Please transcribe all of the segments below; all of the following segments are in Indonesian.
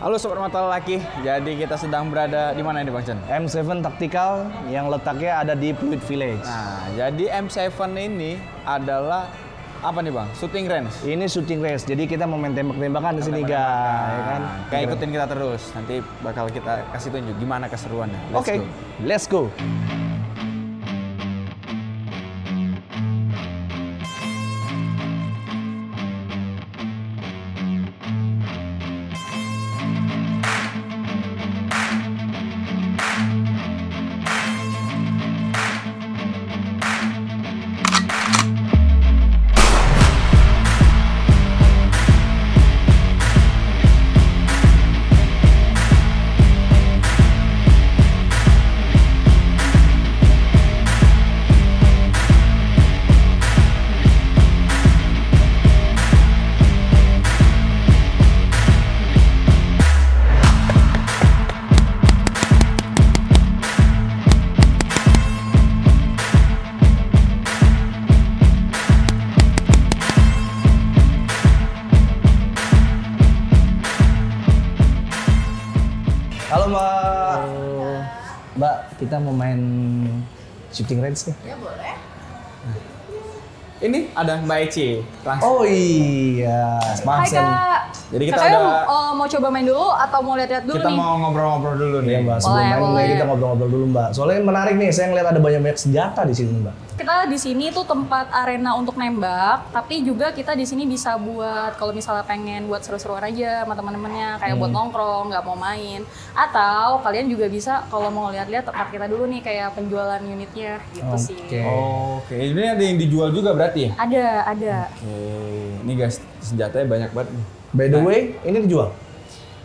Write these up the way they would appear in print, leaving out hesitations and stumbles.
Halo Sobat Mata Lelaki, jadi kita sedang berada di mana ini Bang Chen? M7 Tactical yang letaknya ada di Pluit Village. Nah, jadi M7 ini adalah apa nih Bang? Shooting range? Ini shooting range, jadi kita mau main tembak-tembakan di sini guys. Ya kan? Kayak ikutin kita terus, nanti bakal kita kasih tunjuk gimana keseruannya. Oke, let's go. Halo Mbak. Mbak, kita mau main shooting range nih. Ya boleh. Ini ada Mbak Eci. Langsung. Oh iya, Hai Kak. Jadi kita Kakaknya ada- mau coba main dulu atau mau lihat-lihat dulu Kita nih? mau ngobrol-ngobrol dulu nih. Iya Mbak, sebelum Boleh, main boleh. kita ngobrol-ngobrol dulu Mbak. Soalnya menarik nih, saya ngeliat ada banyak senjata di sini Mbak. Kita di sini tuh tempat arena untuk nembak, tapi juga kita di sini bisa buat kalau misalnya pengen buat seru-seruan aja sama teman-temannya, kayak buat nongkrong, nggak mau main. Atau kalian juga bisa kalau mau lihat-lihat tempat kita dulu nih kayak penjualan unitnya gitu sih. Oke. Oke, ini ada yang dijual juga berarti ya? Ada. Oke, ini guys senjatanya banyak banget nih. By the way, ini dijual?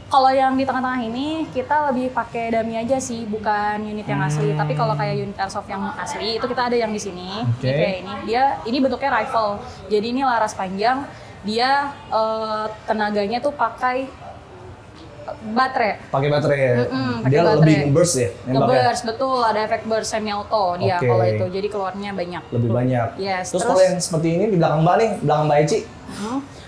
Kalau yang di tengah-tengah ini kita lebih pakai dummy aja sih, bukan unit yang asli. Tapi kalau kayak unit airsoft yang asli itu kita ada yang di sini. Oke. Ini kayak ini. Ini bentuknya rifle. Jadi ini laras panjang. Dia tenaganya tuh pakai baterai. Pakai baterai ya? pakai Dia baterai. lebih burst ya? nembaknya? Ngeburst, betul. Ada efek burst semi auto dia Oke. kalau itu. Jadi keluarnya banyak. Lebih banyak. Yes. Terus kalau yang seperti ini di belakang Mbak nih, belakang Mbak Eci.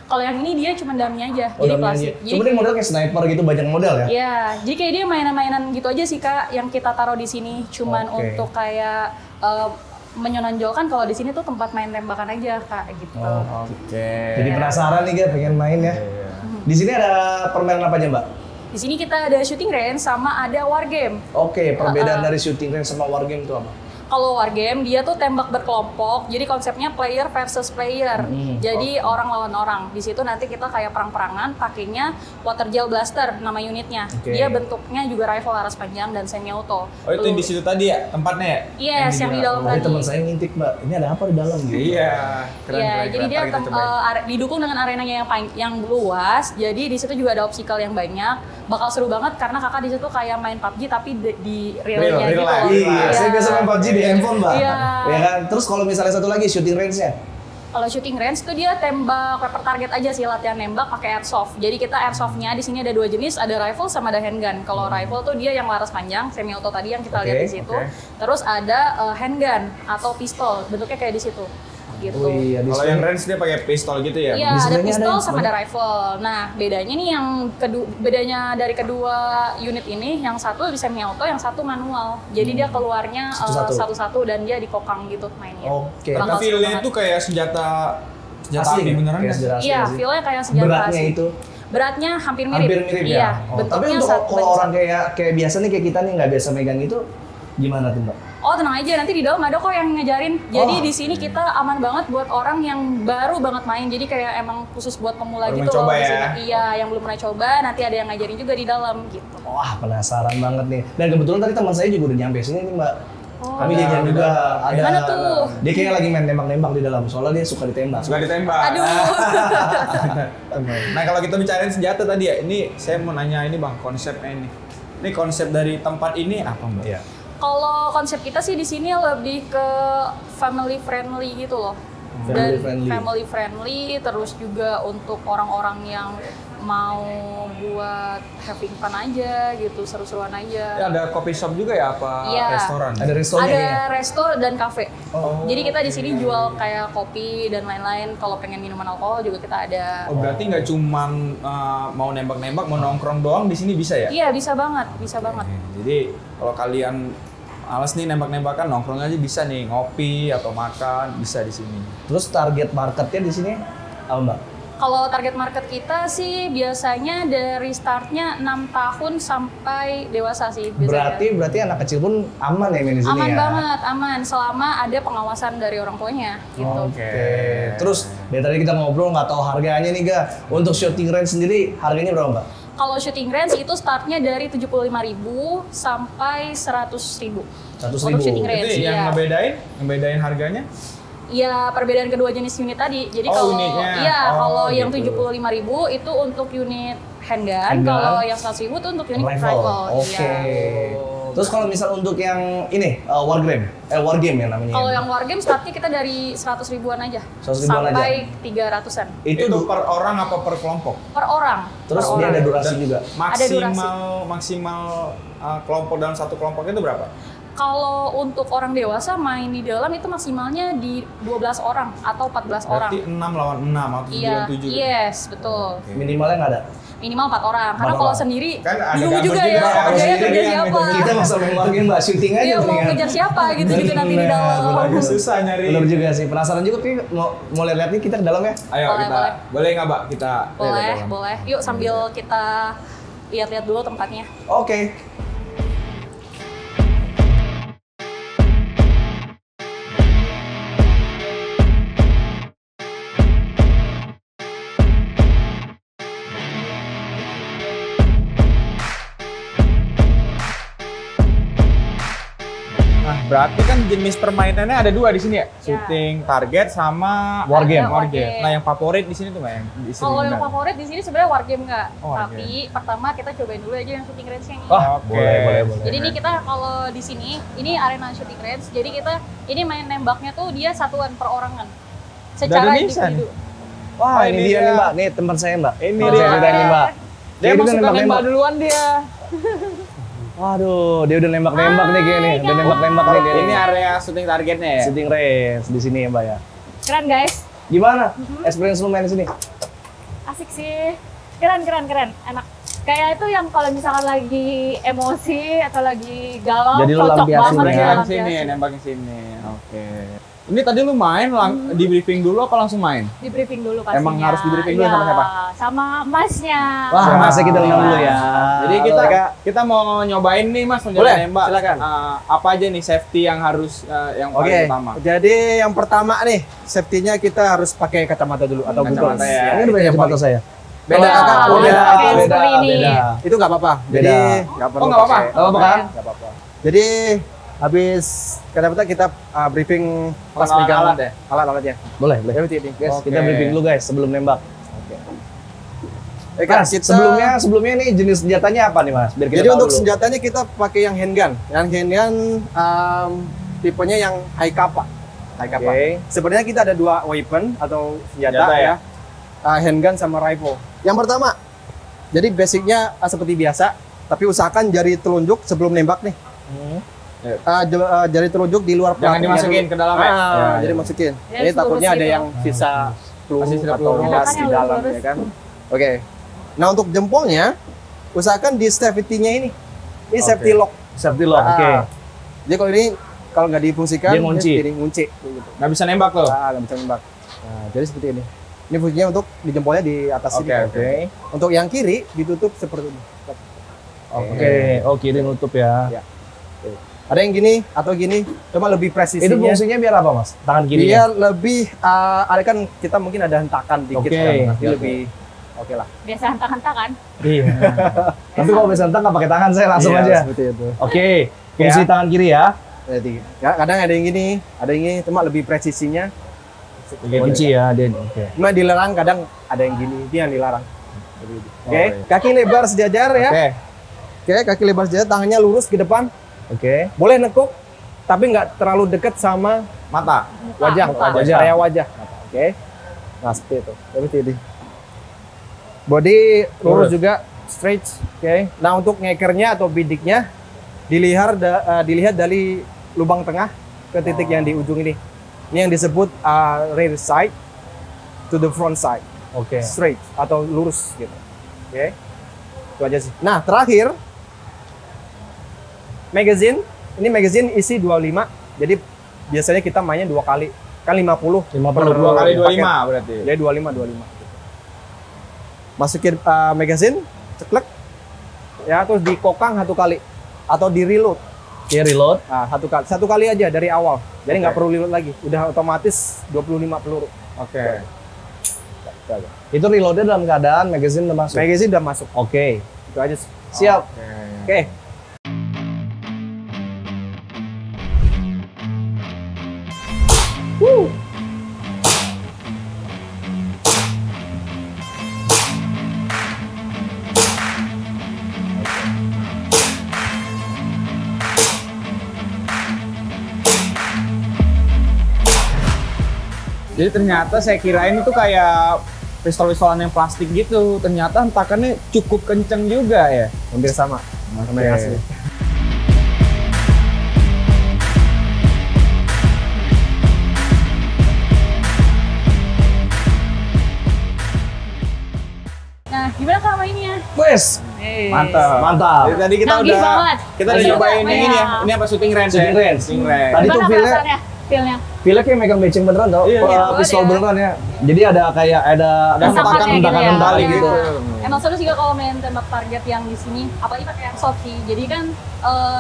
Kalau yang ini dia cuma dummy aja. Oh, jadi dummy plastik. aja. Cuma dia model kayak sniper gitu, banyak model ya? Iya, jadi kayak dia mainan-mainan gitu aja sih Kak, yang kita taruh di sini cuman Oke. untuk kayak menonjolkan kalau di sini tuh tempat main tembakan aja Kak, gitu. Oke. Jadi penasaran nih guys, pengen main ya. Di sini ada permainan apa aja Mbak? Di sini kita ada shooting range sama ada war game. Oke, perbedaan dari shooting range sama wargame itu apa? Kalau war game dia tuh tembak berkelompok, jadi konsepnya player versus player. Jadi orang lawan orang. Di situ nanti kita kayak perang-perangan, pakainya water gel blaster nama unitnya. Oke. Dia bentuknya juga rifle laras panjang dan semi auto. Oh itu yang di situ tadi ya tempatnya ya? Yes, yang di dalam Tadi tadi. teman saya ngintip Mbak, ini ada apa di dalam gitu? Iya, keren. Iya, keren, jadi keren. dia Ntar kita cobain. didukung dengan arenanya yang luas. Jadi di situ juga ada obstacle yang banyak. Bakal seru banget karena kakak di situ kayak main PUBG tapi di realnya Real gitu. life. Iya, saya biasa main PUBG di handphone Mbak. Iya. Ya kan? Terus kalau misalnya satu lagi shooting range-nya? Kalau shooting range tuh dia tembak per target aja sih, latihan nembak pakai airsoft. Jadi kita airsoftnya di sini ada dua jenis, ada rifle sama ada handgun. Kalau rifle tuh dia yang laras panjang, semi auto tadi yang kita Oke, lihat di situ. oke. Terus ada handgun atau pistol, bentuknya kayak di situ. Gitu. Oh iya, Kalau yang range dia pakai pistol gitu ya? Iya, ada Displaynya ada pistol yang sama ada rifle. Nah, bedanya nih bedanya dari kedua unit ini, yang satu di semi auto, yang satu manual. Jadi dia keluarnya Satu-satu. satu-satu dan dia dikokang gitu mainnya. Oke, Bakal Tapi seru feel-nya banget. itu kayak senjata asli api beneran kayak kan? senjata asli Iya, nggak sih? feel-nya kayak senjata Beratnya asli. itu? Beratnya hampir mirip. Hampir mirip Iya, ya? Oh, tapi bentuknya untuk kalau orang banding. kayak biasa nih, kayak kita nih nggak biasa megang itu, gimana tuh Mbak? Oh, tenang aja, nanti di dalam ada kok yang ngajarin. Jadi Oh. di sini kita aman banget buat orang yang baru banget main. Jadi kayak emang khusus buat pemula Baru gitu mencoba loh di ya? sini. Iya, yang belum pernah coba, nanti ada yang ngajarin juga di dalam gitu. Wah, penasaran banget nih. Dan kebetulan tadi teman saya juga udah nyampe sini nih Mbak. Oh. Kami jajan juga ada. Mana tuh? Dia kayaknya lagi main nembak-nembak di dalam, soalnya dia suka ditembak. Suka ditembak. Aduh. Nah kalau kita bicarain senjata tadi ya, ini saya mau nanya ini bang, konsepnya ini. Ini konsep dari tempat ini apa mbak? Iya. Kalau konsep kita sih di sini lebih ke family friendly gitu loh. Family friendly. Family friendly, terus juga untuk orang-orang yang mau buat having fun aja gitu, seru-seruan aja. Ya, ada coffee shop juga ya apa Iya. restoran? Ada restonya Ada kayaknya. resto dan cafe. Oh. Jadi kita di sini jual kayak kopi dan lain-lain. Kalau pengen minuman alkohol juga kita ada. Oh, berarti nggak cuman mau nembak-nembak, mau nongkrong doang di sini bisa ya? Iya, bisa banget, bisa banget. Jadi kalau kalian males nih nembak-nembakan, nongkrong aja bisa nih, ngopi atau makan bisa di sini. Terus target marketnya di sini apa Mbak? Kalau target market kita sih biasanya dari startnya 6 tahun sampai dewasa sih biasanya. Berarti anak kecil pun aman ya main di sini Aman ya? banget, aman. Selama ada pengawasan dari orang tuanya gitu. Oke. Terus dari tadi kita ngobrol nggak tahu harganya nih Ga. Untuk shooting range sendiri harganya berapa Mbak? Kalau shooting range itu startnya dari 75.000 sampai 100.000. 100.000. Untuk shooting range. Jadi yang Iya. ngebedain harganya? Ya, perbedaan kedua jenis unit tadi. Jadi Oh, kalau unitnya. iya, Oh, kalau yang gitu. 75.000 itu untuk unit handgun, Handgun. kalau yang 100.000 itu untuk unit Rifle. rifle. Oke. Iya. Terus kalau misal untuk yang ini wargame ya namanya. Kalau yang wargame startnya kita dari 100 ribuan aja 100 ribuan sampai 300-an Itu per orang apa per kelompok? per orang. Terus per dia orang. ada durasi juga. Maksimal kelompok dalam satu kelompok itu berapa? Kalau untuk orang dewasa main di dalam itu maksimalnya di 12 orang atau 14 orang. Berarti 6 lawan 6 atau 7 Iya, lawan 7. yes, betul. Minimalnya nggak ada. Minimal 4 orang. Karena 4 kalau orang. sendiri Kan ada bingung gambar juga juga, ya, kalau kerjanya sendiri kerja yang siapa. Kita masa main wargame Mbak, shooting aja Iya, mau mendingan. ngejar siapa gitu juga nanti di Bener, dalam. bener. Susah nyari. Bener juga sih, penasaran juga tapi mau lihat nih kita ke dalam ya. Ayo Boleh, kita, boleh nggak Mbak kita lihat ke Boleh, dalam? boleh. Yuk sambil kita lihat-lihat dulu tempatnya. Oke. Nah, berarti kan jenis permainannya ada 2 di sini ya? Shooting target sama Wargame. Wargame. Nah, yang favorit di sini tuh Mbak yang di sini. Kalau yang favorit di sini sebenarnya wargame nggak, Oh, wargame. tapi pertama kita cobain dulu aja yang shooting range-nya ini. Wah, Oke. boleh. Jadi ini kita kalau di sini ini arena shooting range. Jadi kita ini main nembaknya tuh dia satuan perorangan. Secara bisa nih? individu. Wah, Oh, ini ini dia dia. nih Mbak, nih teman saya Mbak. Ini Teman dia. saya juga nih Mbak. Dia udah masuk ke nembak-nembak. nembak duluan dia. Waduh, dia udah nembak-nembak nih kayak nih. Udah guys. nembak-nembak nih dia. Ini area shooting targetnya ya? Shooting range di sini ya Mbak ya. Keren guys. Gimana? Experience lu main di sini? Asik sih, keren, enak. Kayak itu yang kalau misalkan lagi emosi atau lagi galau, Jadi lu cocok lampiasin banget ya? ya, Nembak sini, nembakin sini. Oke. Ini tadi lu main di briefing dulu apa langsung main? Di briefing dulu pastinya. Emang harus di briefing dulu Iya, sama siapa? Sama masnya. Wah, Siap. masnya kita undang dulu ya. Jadi kita mau nyobain nih Mas menjadi Boleh, nembak. silakan. Apa aja nih safety yang harus yang Oke, paling utama? jadi yang pertama nih, safety-nya kita harus pakai kacamata dulu atau Kacamata goggles. ya. Ini udah banyak kacamata saya. Beda, Oh, Kak. harus Beda. pakai yang seperti ini. Itu nggak apa-apa. Jadi Beda. nggak perlu. Oh, nggak apa-apa? pakai. Nggak apa-apa kan? Nggak apa-apa. Jadi habis kacamata kita briefing pas Alat-alat megang ya? alat-alatnya. Boleh. Ya, betul ini. Guys, Oke. kita briefing dulu guys sebelum nembak. Oke, Kak, Mas, sebelumnya ini jenis senjatanya apa nih Mas? Biar kita Jadi tahu untuk dulu. senjatanya kita pakai yang handgun. Yang handgun tipenya yang high kappa. High kappa. Oke. Sebenarnya kita ada 2 weapon atau senjata Senjata ya? ya. Handgun sama rifle. Yang pertama, jadi basicnya seperti biasa, tapi usahakan jari telunjuk sebelum nembak nih. Hmm. Jari telunjuk di luar Jangan pelakunya dimasukin dulu. ke dalam ya? Jadi masukin. Ya, Ini takutnya ada lurus yang sisa peluru Masih sisa atau peluru. gas di Enakan yang dalam lurus. ya kan. Oke. Nah untuk jempolnya, usahakan di safety-nya ini. Ini safety lock. Safety lock. Ah. Oke. Jadi kalau ini kalau nggak difungsikan, Dia ngunci. jadi ngunci. Gitu. Nggak bisa nembak tuh? Nggak bisa nembak. Nah, jadi seperti ini. Ini fungsinya untuk di jempolnya di atas Oke, sini. oke. Untuk yang kiri ditutup seperti ini. Oke. Oh, kiri nutup ya. Ya. Ada yang gini atau gini, cuma lebih presisinya. Itu fungsinya biar apa Mas? Tangan kiri. Biar lebih, ada kan kita mungkin ada hentakan dikit Oke. kan, nanti Oke. lebih oke lah. Biasa hantak-hantakan. Iya. Tapi kalau misalnya nggak pakai tangan saya langsung Iya, aja. seperti itu. Oke. Fungsi tangan kiri ya. Jadi, ya, kadang ada yang gini, ada yang gini, cuma lebih presisinya. Kunci ya dia. Oke. Cuma dilarang kadang ada yang gini, itu yang dilarang. Oke, iya. kaki lebar sejajar ya. Oke. Oke, kaki lebar sejajar, tangannya lurus ke depan. Oke. Boleh nekuk, tapi nggak terlalu dekat sama Mata. wajah, Muka. Wajah. area wajah. Oke, nah seperti itu. Seperti ini. Body lurus juga, straight. Oke. Nah untuk ngekernya atau bidiknya dilihat dari lubang tengah ke titik yang di ujung ini. Ini yang disebut rear side to the front side. Oke. Straight atau lurus gitu. Oke. Itu aja sih. Nah terakhir magazine. Ini magazine isi 25. Jadi biasanya kita mainnya 2 kali. Kan 50. 50 2 kali 25 paket. berarti. Jadi 25. Masukin magazine, ceklek. Ya, terus dikokang 1 kali atau di reload. Oke, reload. Nah, 1 kali aja dari awal. Jadi nggak perlu reload lagi. Udah otomatis 25 peluru. Oke. Itu reloadnya dalam keadaan magazine udah masuk. Magazine udah masuk. Oke. Itu aja sih. Siap. Oke. Jadi ternyata saya kirain itu kayak pistol-pistolan yang plastik gitu. Ternyata hentakannya cukup kenceng juga ya. Hampir sama. Sama yang asli. Nah, gimana Kak mainnya? Wes. Mantap. Mantap. Jadi tadi kita Nagih udah banget. kita udah Nagih nyobain banget. yang ini ya. Ini apa shooting range ya? Shooting range. Shooting range. Tadi tuh Gimana feel-nya- perasaannya? Feel-nya? Feel-nya kayak megang matching beneran tau. Iya, iya. Pistol Bener. beneran ya. Jadi ada kayak ada Hentakannya gitu ya. kembali Iya. gitu. Emang seru juga kalau main tembak target yang di sini, apalagi pakai airsoft sih. Jadi kan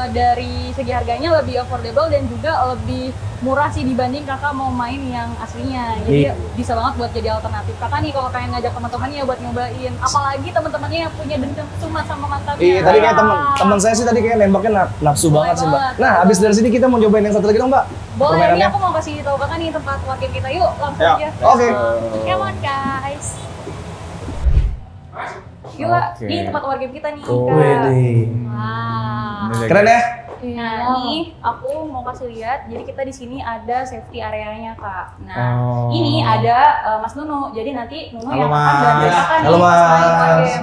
dari segi harganya lebih affordable dan juga lebih murah sih dibanding kakak mau main yang aslinya. Jadi bisa banget buat jadi alternatif. Kakak nih kalau pengen ngajak teman-temannya buat nyobain, apalagi teman-temannya yang punya dendam sumat sama mantannya. Iya, tadi kayak teman saya sih tadi kayak nembaknya nafsu Boleh banget sih, Mbak. banget. Nah, habis dari sini kita mau cobain yang satu lagi dong, Mbak. Boleh, ini Permainannya. aku mau kasih tahu kakak nih tempat wargame kita. Yuk, langsung Yuk. aja. Oke. Come on guys. Yuk, Kak. Oke. Ini tempat wargame kita nih, Oh, Kak. wih. Wow. Keren ya? Nah, nih aku mau kasih lihat. Jadi kita di sini ada safety areanya, Kak. Nah, ini ada Mas Nunu. Jadi nanti Nunu Halo, yang akan Mas. bantu kakak Halo, nih pas main Mas. wargame.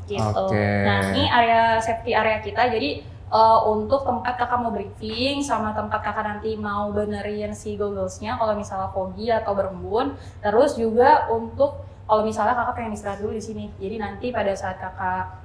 Gitu. Oke. Nah, ini area safety area kita. Jadi untuk tempat kakak mau briefing sama tempat kakak nanti mau benerin si gogglesnya kalau misalnya foggy atau berembun. Terus juga untuk kalau misalnya kakak pengen istirahat dulu di sini. Jadi nanti pada saat kakak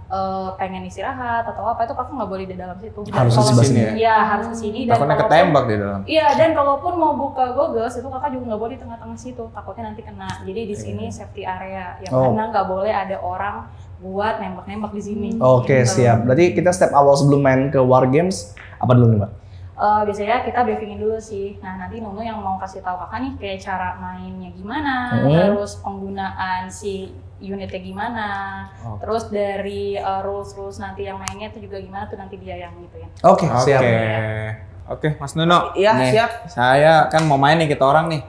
pengen istirahat atau apa itu kakak nggak boleh di dalam situ. Dan Harus di kalau- sebelah sini ya? Iya, harus ke sini. Dan Takutnya kalaupun- ketembak di dalam. Iya, dan kalaupun mau buka goggles itu kakak juga nggak boleh di tengah-tengah situ, takutnya nanti kena. Jadi di sini safety area, yang Oh. mana nggak boleh ada orang buat nembak-nembak di sini. Oke, Gitu. siap. Berarti kita step awal sebelum main ke War Games apa dulu nih, Mbak? Biasanya kita briefingin dulu sih. Nah, nanti Nunu yang mau kasih tahu kakak nih kayak cara mainnya gimana, terus penggunaan si unitnya gimana, terus dari rules nanti yang mainnya itu juga gimana tuh nanti dia yang gitu ya. Oke, siap. Oke, Mas Nuno. Iya, Nih, siap. Saya kan mau main nih kita orang nih.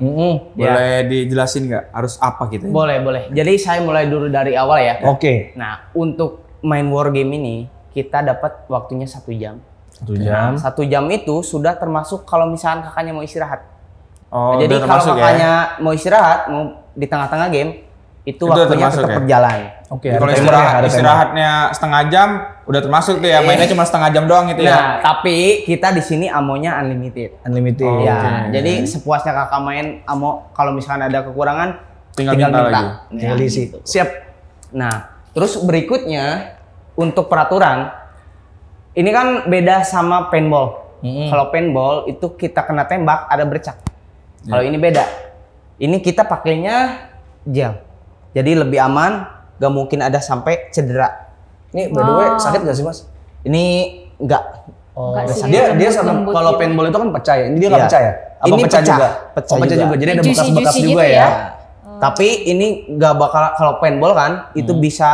Ya. Boleh dijelasin nggak harus apa gitu? Boleh, boleh. Jadi saya mulai dulu dari awal ya. Oke. Nah, untuk main war game ini kita dapat waktunya 1 jam. 1 jam. 1 jam itu sudah termasuk kalau misalkan kakaknya mau istirahat. Oh, Nah, jadi udah kalau termasuk kakaknya mau istirahat, mau di tengah-tengah game, itu waktunya termasuk tetap ya? berjalan. Oke, Jadi ada kalau timer ya, ada timer. istirahatnya setengah jam udah termasuk tuh ya. Mainnya cuma setengah jam doang gitu ya. Nah, tapi kita di sini amonya unlimited. Unlimited. Oh, Ya, oke. jadi sepuasnya kakak main amo, kalau misalkan ada kekurangan Tinggal minta lagi. Tinggal diisi. gitu. Siap. Nah, terus berikutnya untuk peraturan, ini kan beda sama paintball. Kalau paintball itu kita kena tembak ada bercak. Kalau ini beda. Ini kita pakainya gel. Jadi lebih aman, gak mungkin ada sampai cedera. Ini by the way sakit gak sih, Mas? Ini enggak. Oh, Enggak sih, dia lembut, sama lembut kalau gitu. paintball itu kan pecah ya. Ini dia nggak Iya. pecah ya? Apa Ini pecah pecah. juga? Pecah Oh, pecah juga. juga. Jadi ada Juicy-juicy bekas-bekas gitu juga ya? ya. Tapi ini nggak bakal, kalau paintball kan itu bisa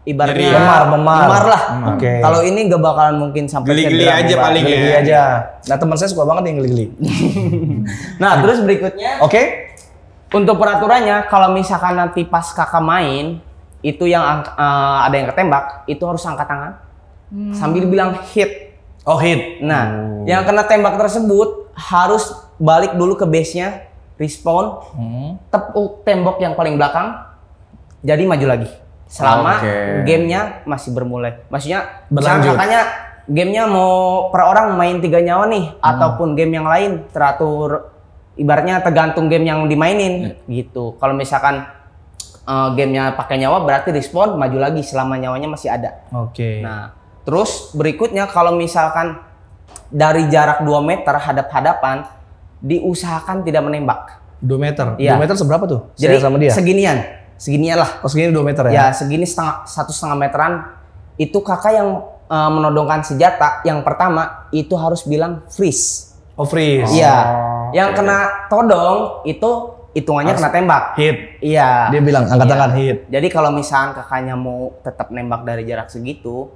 ibaratnya Jadi, memar lah. Oke. Kalau ini nggak bakalan mungkin sampai Geli-geli cedera aja muka. paling ya. Geli aja. Nah, teman saya suka banget yang geli-geli. Nah, terus berikutnya Oke. untuk peraturannya kalau misalkan nanti pas kakak main itu yang ada yang ketembak itu harus angkat tangan sambil bilang hit. Oh, hit. Nah, yang kena tembak tersebut harus balik dulu ke base-nya, respawn, tepuk tembok yang paling belakang, jadi maju lagi. selama Oke. gamenya masih bermulai. Maksudnya Berlanjut. Kakaknya gamenya mau per orang main 3 nyawa nih, ataupun game yang lain teratur, ibaratnya tergantung game yang dimainin gitu. Kalau misalkan gamenya pakai nyawa berarti respawn maju lagi selama nyawanya masih ada. Oke. Nah, terus berikutnya kalau misalkan dari jarak 2 meter hadap-hadapan, diusahakan tidak menembak. 2 meter. Iya. 2 meter seberapa tuh? Jadi Saya sama dia. seginian lah. Oh, segini 2 meter ya? Ya segini 1,5 meteran. Itu kakak yang menodongkan senjata yang pertama itu harus bilang freeze. Oh, freeze. Iya. Yang kena todong itu hitungannya kena tembak. Hit. Iya. Dia bilang angkat Iya. tangan hit. Jadi kalau misalkan kakaknya mau tetap nembak dari jarak segitu,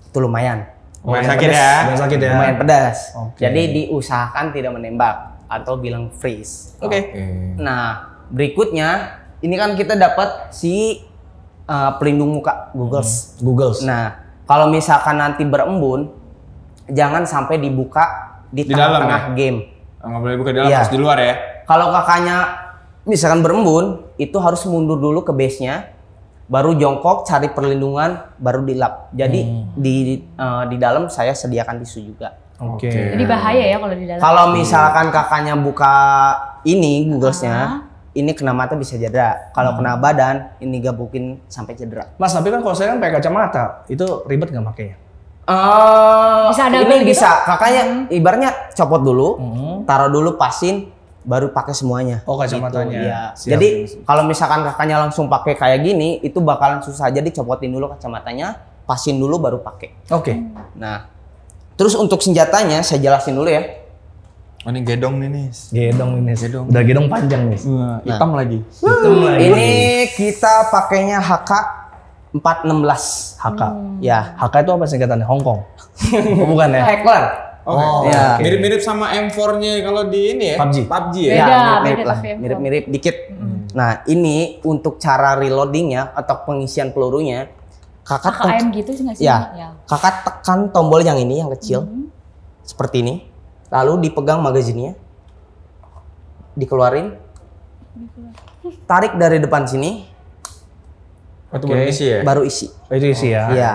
itu lumayan. Lumayan sakit pedas. ya. Lumayan sakit ya. Lumayan pedas. Oke. Jadi diusahakan tidak menembak atau bilang freeze. Oke. Nah, berikutnya ini kan kita dapat si pelindung muka Googles. Googles. Nah, kalau misalkan nanti berembun, jangan sampai dibuka di dalam tengah-tengah ya? game. Nggak boleh buka di dalam, Iya. harus di luar ya. Kalau kakaknya misalkan berembun, itu harus mundur dulu ke base-nya, baru jongkok cari perlindungan, baru dilap. Jadi di dalam saya sediakan tisu juga. Oke. Jadi bahaya ya kalau di dalam. Kalau misalkan kakaknya buka ini Googlesnya, ini kena mata bisa cedera. Kalau kena badan, ini gabukin sampai cedera. Mas, tapi kan kalau saya kan pakai kacamata, itu ribet nggak makainya? Bisa double ini gitu? bisa. Kakaknya ibaratnya copot dulu, taruh dulu pasin, baru pakai semuanya. Oh, kacamatanya. Gitu, iya. Siap. Jadi kalau misalkan kakaknya langsung pakai kayak gini, itu bakalan susah. Jadi copotin dulu kacamatanya, pasin dulu baru pakai. Oke. Nah, terus untuk senjatanya saya jelasin dulu ya. Oh, ini gedong nih nih. Gedong ini. Udah gedong panjang nih. Hitam lagi. Hitam lagi. Ini kita pakainya HK 416. HK. Ya. HK itu apa singkatannya? Hong Kong. Oh, bukan ya? Heckler. Oke. ya. Mirip-mirip sama M4-nya kalau di ini ya. PUBG. ya. Beda, mirip-mirip beda lah, tapi yang mirip-mirip dikit. Nah, ini untuk cara reloadingnya atau pengisian pelurunya, kakak KKM gitu sih nggak sih? ya, kakak tekan tombol yang ini yang kecil, seperti ini, lalu dipegang magazinnya, dikeluarin, tarik dari depan sini, Itu baru isi ya. baru isi. Oh, itu isi ya? Iya.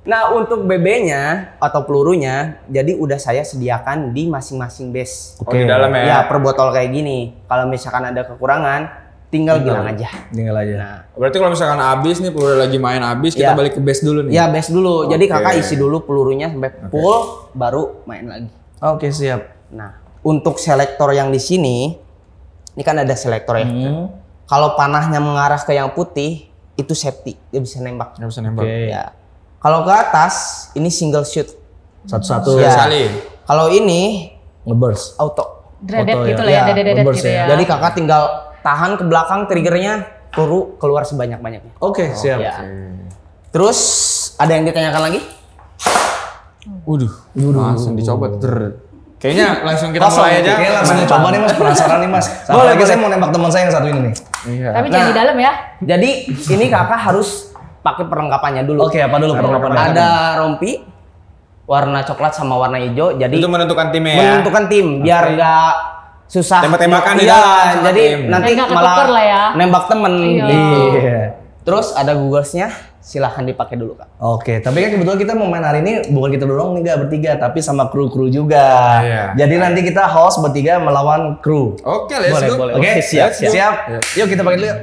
Nah, untuk BB-nya atau pelurunya, jadi udah saya sediakan di masing-masing base. Oh, di dalam ya. Ya, per botol kayak gini. Kalau misalkan ada kekurangan, tinggal bilang aja. Tinggal aja. Nah, Berarti kalau misalkan habis nih, peluru lagi main habis, kita Iya. balik ke base dulu nih. ya base dulu. Jadi Oke. kakak isi dulu pelurunya sampai full, baru main lagi. Oke, siap. Nah, untuk selektor yang di sini, ini kan ada selektor ya. Kalau panahnya mengarah ke yang putih, itu safety, dia bisa nembak. Nggak bisa nembak. Oke. Ya. Kalau ke atas, ini single shoot. Satu-satu Ya. Sekali. Kalau ini ngeburst. auto. Dreaded Foto gitu ya. lah ya, Ya, dedet reverse gitu ya. ya. Jadi kakak tinggal tahan ke belakang triggernya, peluru keluar sebanyak-banyaknya. Oke, siap. Ya. Terus ada yang ditanyakan lagi? Waduh, langsung dicoba. Kayaknya langsung kita Kosong, mulai aja. Oke, langsung coba nih Mas, penasaran nih Mas. Apalagi saya mau nembak teman saya yang satu ini nih. Iya. Tapi jangan di dalam ya. Jadi ini kakak harus pakai perlengkapannya dulu. Oke, apa dulu perlengkapannya? Ada rompi warna coklat sama warna hijau. Jadi Itu menentukan timnya ya. menentukan tim biar nggak susah Tembak-tembakan di Iya, dalam sama jadi tim. nanti Nggak malah ketuker lah ya. nembak temen Iya. gitu. Iya. Terus ada Googlesnya, silahkan dipakai dulu kak. Oke, tapi kan kebetulan kita mau main hari ini bukan kita doang nih nggak bertiga, tapi sama kru-kru juga. Iya. Jadi nanti kita host bertiga melawan kru. Oke, let's Boleh, go. boleh. Oke, siap, Let's go. siap. Iya. Yuk kita pakai dulu yuk.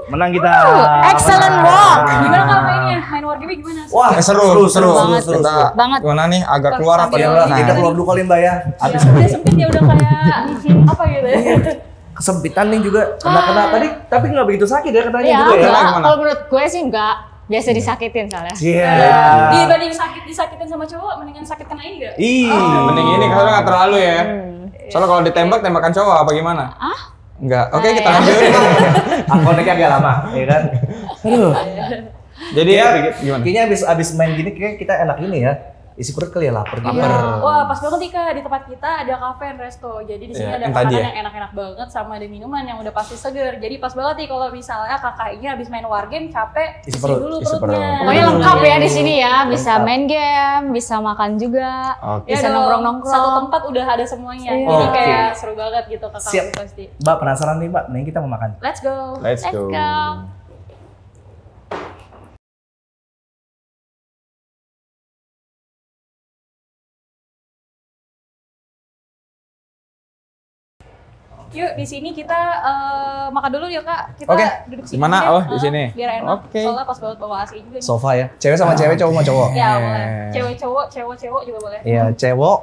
Menang kita. Excellent walk. Gimana kalau mainnya? Main wargaming gimana? Wah, Seru. Banget. Kita Banget. gimana nih? Agak keluar apa Sambil- ya? Nah, kita keluar dulu kali Mbak ya. Ya, udah sempit ya udah kayak apa gitu ya. Kesempitan nih juga. Kena tadi tapi nggak begitu sakit ya katanya Iya, juga ya. enggak. Gimana? Kalau menurut gue sih enggak. Biasa disakitin soalnya. Iya. Dibanding disakitin sama cowok, mendingan sakit kena ini gak? Ih. Mending ini karena nggak terlalu ya. Soalnya kalau ditembak tembakan cowok apa gimana? Enggak. Oke, kita lanjut. Koneknya agak lama, ya kan? Aduh. Jadi Ya, gimana? kayaknya abis main gini kayak kita enak ini ya. Isi perut kali ya lapar gitu. Iya. Wah, pas banget nih Kak, di tempat kita ada cafe and resto. Jadi di sini Iya, ada yang makanan tadi ya? yang enak-enak banget sama ada minuman yang udah pasti seger. Jadi pas banget nih kalau misalnya kakaknya habis main wargame capek, Isi isi perut, dulu isi perutnya. perut. Pokoknya lengkap ya di sini ya. Bisa Lengkap. main game, bisa makan juga. Oke. Ya Bisa dong, nongkrong-nongkrong. Satu tempat udah ada semuanya. Iya. Jadi Oke. kayak seru banget gitu kakak Siap. pasti. Mbak penasaran nih Mbak, nih kita mau makan. Let's go. Let's Let's go. go. Yuk di sini kita makan dulu yuk Kak. Kita Oke. duduk sini. Di mana? aja. Oh, di sini. Biar enak. Oke. Soalnya pas banget bawa AC juga nih. Sofa ya. Cewek sama cewek, cowok sama cowok. Ya boleh. Cewek cowok, cewek juga boleh. Iya, cewek.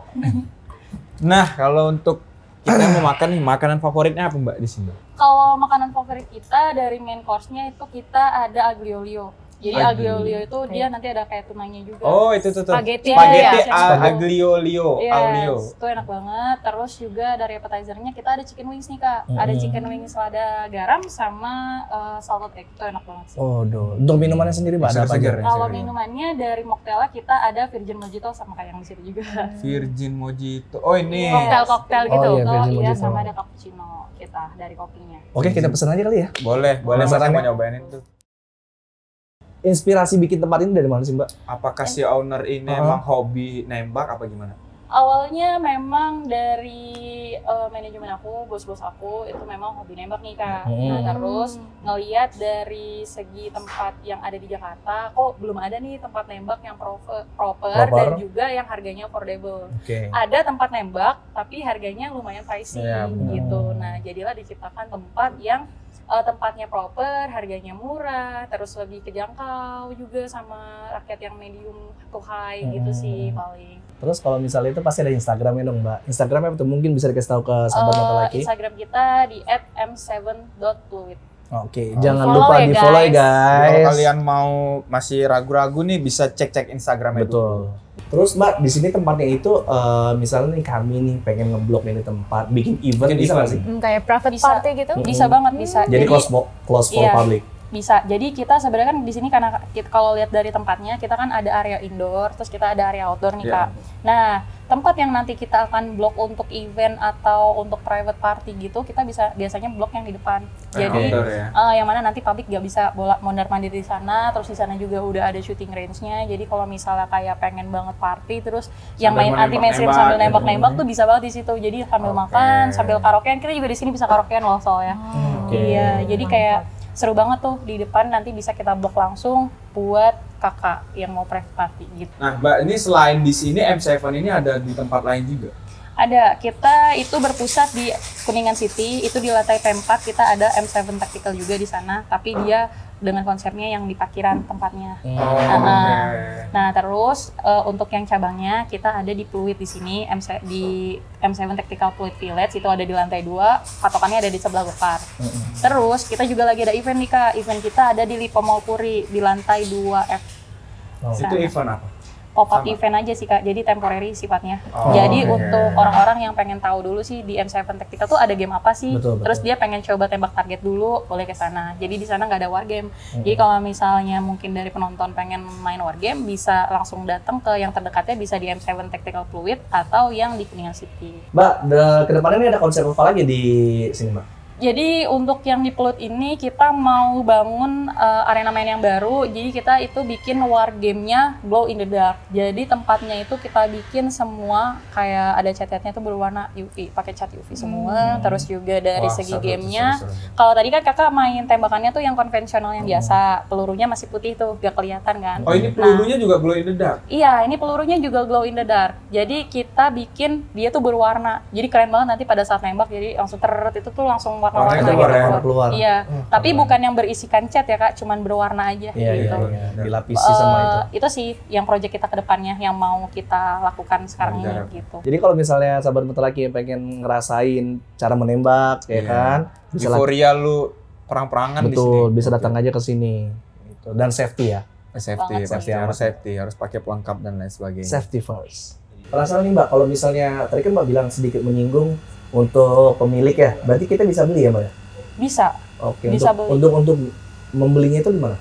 Nah, kalau untuk kita mau makan nih, makanan favoritnya apa Mbak di sini? Kalau makanan favorit kita dari main course-nya itu kita ada aglio olio. Jadi aglio olio itu dia nanti ada kayak tunanya juga. Oh, itu tuh. Spaghetti Spaghetti ya. aglio olio. Yes, itu enak banget. Terus juga dari appetizer-nya kita ada chicken wings nih Kak. Ada chicken wings lada garam sama salted egg. Itu enak banget sih. Oh, untuk minumannya sendiri Mbak ada apa aja? Seger-seger. Kalau minumannya dari mocktailnya kita ada virgin mojito sama kayak yang di situ juga. Virgin Mojito. Oh, ini. Koktail gitu. Oh, iya, virgin Iya, mojito. sama ada cappuccino kita dari kopinya. Oke, kita pesen aja kali ya. Boleh Mbak Penasaran mau ya? nyobain itu. Inspirasi bikin tempat ini dari mana sih Mbak? Apakah si owner ini emang hobi nembak apa gimana? Awalnya memang dari manajemen aku, bos-bos aku itu memang hobi nembak nih Kak. Nah terus ngeliat dari segi tempat yang ada di Jakarta, kok belum ada nih tempat nembak yang proper dan juga yang harganya affordable. Oke. Ada tempat nembak tapi harganya lumayan pricey Iya, benar. gitu. Nah jadilah diciptakan tempat yang tempatnya proper, harganya murah, terus lebih kejangkau juga sama rakyat yang medium to high gitu sih paling. Terus kalau misalnya itu pasti ada Instagramnya dong Mbak. Instagramnya betul mungkin bisa dikasih tahu ke sahabat mata laki. Instagram kita di @m7.fluid. Oke, jangan Follow lupa ya, di follow ya Kalau guys. kalian mau masih ragu-ragu nih bisa cek-cek Instagramnya dulu. Betul. Terus Mbak, di sini tempatnya itu misalnya nih kami nih pengen ngeblok ini tempat, bikin event Bikin bisa nggak event. sih? Kayak private Bisa. party gitu. Bisa banget bisa. Jadi close for iya. public. Bisa. Jadi kita sebenarnya kan di sini karena kita kalau lihat dari tempatnya kita kan ada area indoor, terus kita ada area outdoor nih Iya. Kak. Nah, tempat yang nanti kita akan blok untuk event atau untuk private party gitu, kita bisa biasanya blok yang di depan. Jadi Outdoor ya. yang mana nanti publik nggak bisa mondar-mandir di sana, terus di sana juga udah ada shooting range-nya. Jadi kalau misalnya kayak pengen banget party, terus yang Sambil main anti mainstream sambil menembak-nembak, nembak-nembak tuh bisa banget di situ. Jadi sambil makan, sambil karaokean. Kita juga di sini bisa karaokean loh soalnya. Iya, jadi kayak seru banget tuh di depan nanti bisa kita blok langsung buat kakak yang mau private party gitu. Nah, Mbak, ini selain di sini M7 ini ada di tempat lain juga. Ada, kita itu berpusat di Kuningan City, itu di lantai 4 kita ada M7 Tactical juga di sana, tapi dia dengan konsepnya yang di parkiran tempatnya. Nah, terus untuk yang cabangnya kita ada di Pluit di sini, di M7 Tactical Pluit Village itu ada di lantai 2, patokannya ada di sebelah Gopar. Terus kita juga lagi ada event nih Kak, event kita ada di Lipo Mall Puri di lantai 2F. Itu event apa? Pop-up Sama. event aja sih Kak, jadi temporary sifatnya. Oh, Jadi oke. untuk orang-orang yang pengen tahu dulu sih di M7 Tactical tuh ada game apa sih, Betul, terus betul. dia pengen coba tembak target dulu, boleh ke sana. Jadi di sana nggak ada wargame. Jadi kalau misalnya mungkin dari penonton pengen main wargame, bisa langsung datang ke yang terdekatnya, bisa di M7 Tactical Fluid atau yang di Kuningan City. Mbak, kedepannya ini ada konsep apa lagi di sini Mbak? Jadi untuk yang di Pluit ini kita mau bangun arena main yang baru. Jadi kita itu bikin wargame-nya glow in the dark. Jadi tempatnya itu kita bikin semua kayak ada cat-catnya itu berwarna UV, pakai cat UV semua. Terus juga dari Wah, segi seru tuh, gamenya, seru-seru. kalau tadi kan kakak main tembakannya tuh yang konvensional yang biasa, pelurunya masih putih tuh, gak kelihatan kan. Oh, ini pelurunya juga glow in the dark. Iya, ini pelurunya juga glow in the dark. Jadi kita bikin dia tuh berwarna. Jadi keren banget nanti pada saat nembak. Jadi langsung itu tuh langsung warna-warna Warna gitu. keluar ya? Keluar. Iya, tapi bukan yang berisikan cat ya Kak, cuman berwarna aja Iya, gitu. iya, dilapisi sama itu. Itu sih yang proyek kita ke depannya yang mau kita lakukan sekarang Garap. ini gitu. Jadi kalau misalnya sahabat mata laki yang pengen ngerasain cara menembak, ya Iya. kan, bisa Euforia lu perang-perangan di sini. betul, bisa datang aja ke sini. Gitu. Dan safety ya, Safety, Banget pasti sih. harus safety, harus pakai pelengkap dan lain sebagainya. safety first. Penasaran nih Mbak, kalau misalnya tadi kan Mbak bilang sedikit menyinggung untuk pemilik ya, berarti kita bisa beli ya Mbak? Bisa. Oke, Bisa untuk membelinya itu di mana?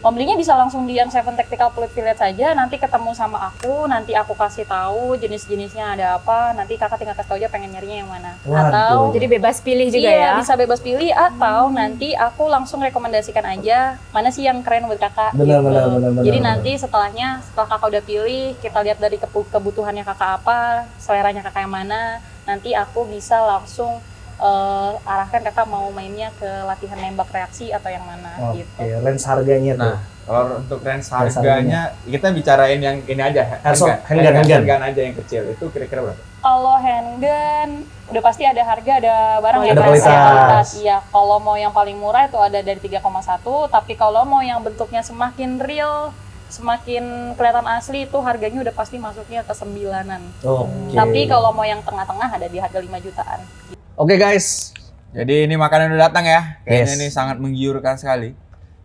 Pembelinya bisa langsung di yang Seven Tactical Fluid Village saja, nanti ketemu sama aku, nanti aku kasih tahu jenis-jenisnya ada apa, nanti kakak tinggal kasih tahu aja pengen nyarinya yang mana. Waduh. Atau Jadi bebas pilih juga iya, ya. bisa bebas pilih atau nanti aku langsung rekomendasikan aja mana sih yang keren buat kakak. Benar, gitu. benar. Jadi nanti setelah kakak udah pilih, kita lihat dari kebutuhannya kakak apa, seleranya kakak yang mana, nanti aku bisa langsung arahkan kakak mau mainnya ke latihan nembak reaksi atau yang mana Oke, gitu. range harganya tuh. Nah, kalau untuk range Range harganya, kita bicarain yang ini aja, Airsoft, handgun. handgun aja yang kecil. Itu kira-kira berapa? Kalau handgun udah pasti ada harga, ada barang Ada yang kualitas. Iya, kalau mau yang paling murah itu ada dari 3,1, tapi kalau mau yang bentuknya semakin real, semakin kelihatan asli itu harganya udah pasti masuknya ke 9-an. Oke. Tapi kalau mau yang tengah-tengah ada di harga 5 jutaan. Oke guys, Jadi ini makanan udah datang ya. Kayaknya Yes. ini sangat menggiurkan sekali.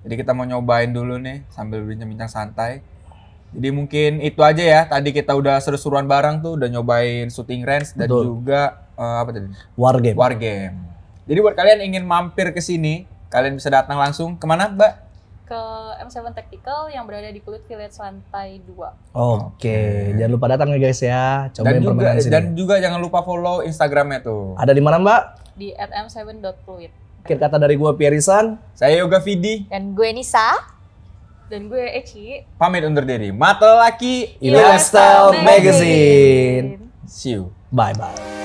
Jadi kita mau nyobain dulu nih sambil bincang-bincang santai. Jadi mungkin itu aja ya. Tadi kita udah seru-seruan bareng tuh, udah nyobain shooting range dan Betul. juga apa tadi? Wargame. Wargame. Jadi buat kalian yang ingin mampir ke sini, kalian bisa datang langsung kemana, Mbak? Ke M7 Tactical yang berada di Kulit Village lantai 2. Oke, jangan lupa datang ya guys ya. Cobain permainan sini. Dan juga jangan lupa follow Instagramnya tuh. Ada di mana Mbak? Di @m7.fluid. Akhir kata dari gua Pierisan. Saya Yoga Vidi, Dan gue Nisa. Dan gue Eci. pamit undur diri. Mata Laki, Lifestyle Magazine. See you. Bye bye.